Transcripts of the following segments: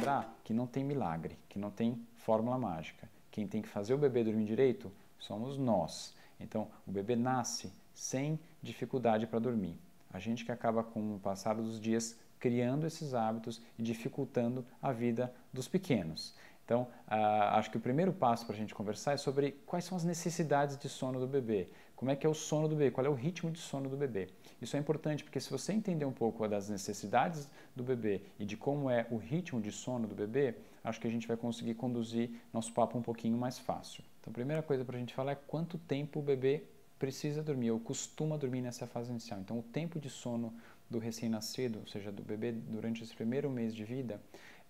lembrar que não tem milagre, que não tem fórmula mágica. Quem tem que fazer o bebê dormir direito somos nós. Então, o bebê nasce sem dificuldade para dormir. A gente que acaba, com o passar dos dias, criando esses hábitos e dificultando a vida dos pequenos. Então, acho que o primeiro passo para a gente conversar é sobre quais são as necessidades de sono do bebê. Como é que é o sono do bebê? Qual é o ritmo de sono do bebê? Isso é importante porque se você entender um pouco das necessidades do bebê e de como é o ritmo de sono do bebê, acho que a gente vai conseguir conduzir nosso papo um pouquinho mais fácil. Então, a primeira coisa para a gente falar é quanto tempo o bebê precisa dormir ou costuma dormir nessa fase inicial. Então, o tempo de sono do recém-nascido, ou seja, do bebê durante esse primeiro mês de vida,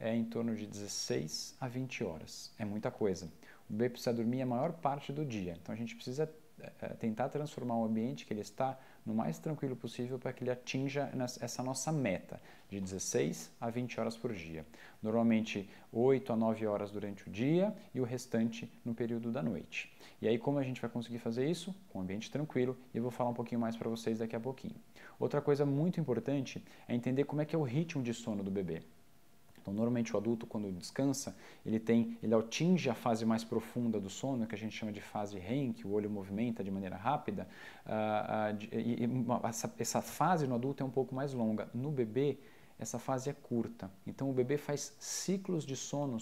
é em torno de 16 a 20 horas. É muita coisa. O bebê precisa dormir a maior parte do dia. Então, a gente precisa tentar transformar o ambiente que ele está no mais tranquilo possível para que ele atinja essa nossa meta de 16 a 20 horas por dia. Normalmente 8 a 9 horas durante o dia e o restante no período da noite. E aí como a gente vai conseguir fazer isso? Com um ambiente tranquilo, e eu vou falar um pouquinho mais para vocês daqui a pouquinho. Outra coisa muito importante é entender como é que é o ritmo de sono do bebê. Então, normalmente o adulto, quando descansa, ele atinge a fase mais profunda do sono, que a gente chama de fase REM, que o olho movimenta de maneira rápida, essa fase no adulto é um pouco mais longa. No bebê, essa fase é curta. Então, o bebê faz ciclos de sono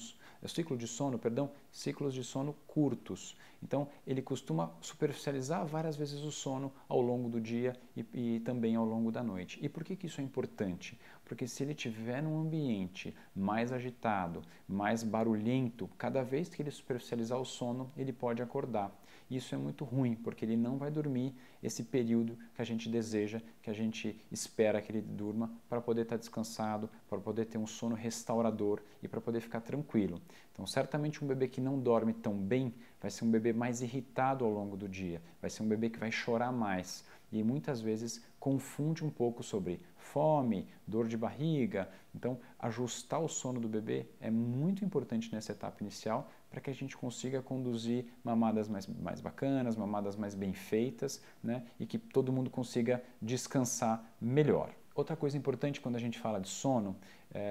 curtos. Então, ele costuma superficializar várias vezes o sono ao longo do dia e também ao longo da noite. E por que isso é importante? Porque se ele estiver num ambiente mais agitado, mais barulhento, cada vez que ele superficializar o sono, ele pode acordar. Isso é muito ruim, porque ele não vai dormir esse período que a gente deseja, que a gente espera que ele durma para poder estar descansado, para poder ter um sono restaurador e para poder ficar tranquilo. Então, certamente um bebê que não dorme tão bem vai ser um bebê mais irritado ao longo do dia, vai ser um bebê que vai chorar mais e muitas vezes confunde um pouco sobre fome, dor de barriga. Então, ajustar o sono do bebê é muito importante nessa etapa inicial para que a gente consiga conduzir mamadas mais bacanas, mamadas mais bem feitas, né? E que todo mundo consiga descansar melhor. Outra coisa importante quando a gente fala de sono,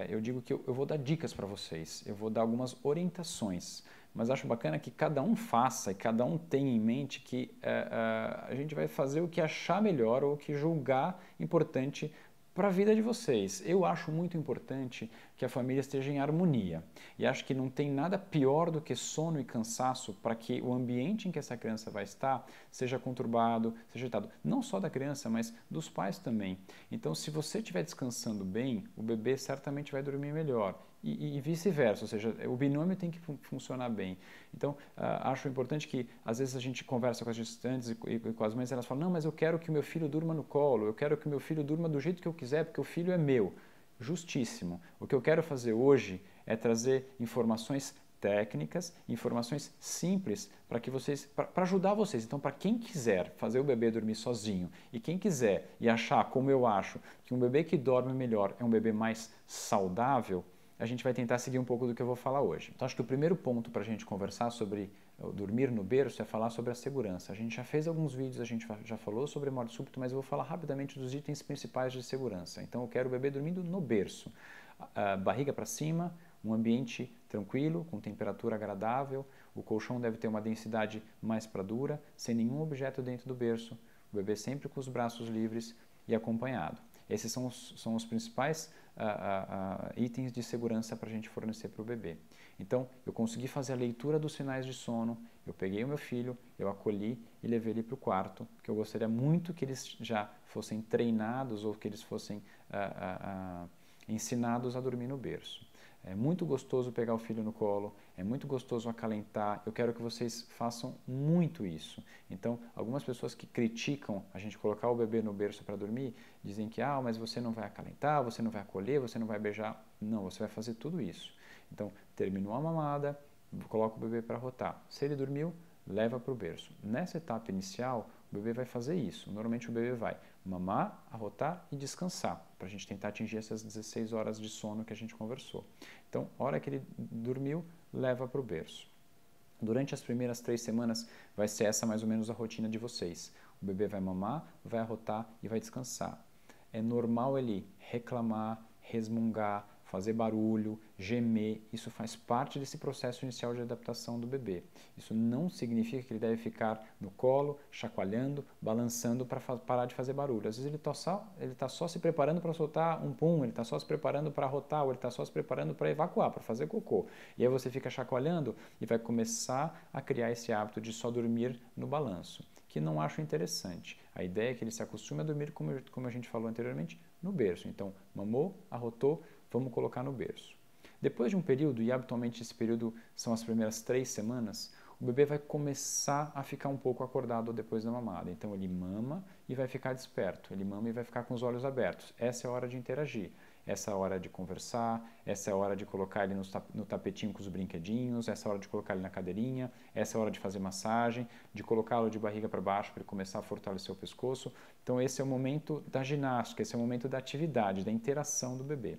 eu digo que eu vou dar dicas para vocês, eu vou dar algumas orientações, mas acho bacana que cada um faça e cada um tenha em mente que a gente vai fazer o que achar melhor ou o que julgar importante para a vida de vocês. Eu acho muito importante que a família esteja em harmonia e acho que não tem nada pior do que sono e cansaço para que o ambiente em que essa criança vai estar seja conturbado, seja agitado. Não só da criança, mas dos pais também. Então, se você estiver descansando bem, o bebê certamente vai dormir melhor. E vice-versa, ou seja, o binômio tem que funcionar bem. Então, acho importante que, às vezes, a gente conversa com as gestantes e com as mães, elas falam, não, mas eu quero que o meu filho durma no colo, eu quero que o meu filho durma do jeito que eu quiser, porque o filho é meu. Justíssimo. O que eu quero fazer hoje é trazer informações técnicas, informações simples para que vocês, para ajudar vocês. Então, para quem quiser fazer o bebê dormir sozinho e quem quiser e achar, como eu acho, que um bebê que dorme melhor é um bebê mais saudável, a gente vai tentar seguir um pouco do que eu vou falar hoje. Então, acho que o primeiro ponto para a gente conversar sobre dormir no berço é falar sobre a segurança. A gente já fez alguns vídeos, a gente já falou sobre morte súbita, mas eu vou falar rapidamente dos itens principais de segurança. Então, eu quero o bebê dormindo no berço. Barriga para cima, um ambiente tranquilo, com temperatura agradável, o colchão deve ter uma densidade mais para dura, sem nenhum objeto dentro do berço, o bebê sempre com os braços livres e acompanhado. Esses são os principais itens de segurança para a gente fornecer para o bebê. Então, eu consegui fazer a leitura dos sinais de sono, eu peguei o meu filho, eu acolhi e levei ele para o quarto, que eu gostaria muito que eles já fossem treinados ou que eles fossem ensinados a dormir no berço. É muito gostoso pegar o filho no colo, é muito gostoso acalentar, eu quero que vocês façam muito isso. Então, algumas pessoas que criticam a gente colocar o bebê no berço para dormir, dizem que, mas você não vai acalentar, você não vai acolher, você não vai beijar. Não, você vai fazer tudo isso. Então, terminou a mamada, coloca o bebê para rotar. Se ele dormiu, leva para o berço. Nessa etapa inicial, o bebê vai fazer isso. Normalmente o bebê vai mamar, arrotar e descansar, para a gente tentar atingir essas 16 horas de sono que a gente conversou. Então, a hora que ele dormiu, leva para o berço. Durante as primeiras 3 semanas, vai ser essa mais ou menos a rotina de vocês. O bebê vai mamar, vai arrotar e vai descansar. É normal ele reclamar, resmungar, fazer barulho, gemer, isso faz parte desse processo inicial de adaptação do bebê. Isso não significa que ele deve ficar no colo, chacoalhando, balançando para parar de fazer barulho. Às vezes ele está só se preparando para soltar um pum, ele está só se preparando para arrotar, ou ele está só se preparando para evacuar, para fazer cocô. E aí você fica chacoalhando e vai começar a criar esse hábito de só dormir no balanço, que não acho interessante. A ideia é que ele se acostume a dormir, como a gente falou anteriormente, no berço. Então, mamou, arrotou, vamos colocar no berço. Depois de um período, e habitualmente esse período são as primeiras 3 semanas, o bebê vai começar a ficar um pouco acordado depois da mamada. Então ele mama e vai ficar desperto, ele mama e vai ficar com os olhos abertos. Essa é a hora de interagir, essa é a hora de conversar, essa é a hora de colocar ele no tapetinho com os brinquedinhos, essa é a hora de colocar ele na cadeirinha, essa é a hora de fazer massagem, de colocá-lo de barriga para baixo para ele começar a fortalecer o pescoço. Então esse é o momento da ginástica, esse é o momento da atividade, da interação do bebê.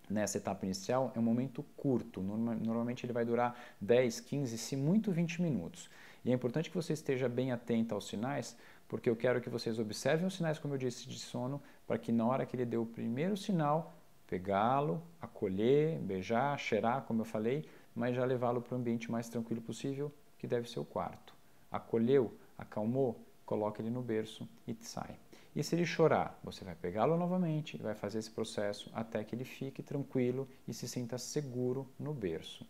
Nessa etapa inicial é um momento curto, normalmente ele vai durar 10, 15, se muito 20 minutos. E é importante que você esteja bem atento aos sinais, porque eu quero que vocês observem os sinais, como eu disse, de sono, para que na hora que ele deu o primeiro sinal, pegá-lo, acolher, beijar, cheirar, como eu falei, mas já levá-lo para o ambiente mais tranquilo possível, que deve ser o quarto. Acolheu, acalmou, coloca ele no berço e sai. E se ele chorar, você vai pegá-lo novamente e vai fazer esse processo até que ele fique tranquilo e se sinta seguro no berço.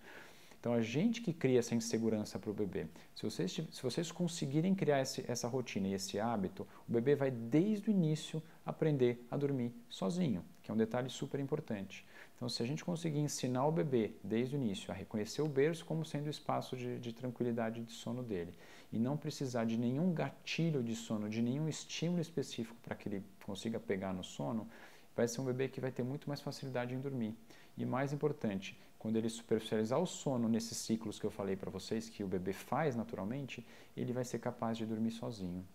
Então, a gente que cria essa insegurança para o bebê, se vocês conseguirem criar essa rotina e esse hábito, o bebê vai desde o início aprender a dormir sozinho, que é um detalhe super importante. Então, se a gente conseguir ensinar o bebê desde o início a reconhecer o berço como sendo o espaço de tranquilidade de sono dele e não precisar de nenhum gatilho de sono, de nenhum estímulo específico para que ele consiga pegar no sono, vai ser um bebê que vai ter muito mais facilidade em dormir. E mais importante, quando ele superficializar o sono nesses ciclos que eu falei para vocês, que o bebê faz naturalmente, ele vai ser capaz de dormir sozinho.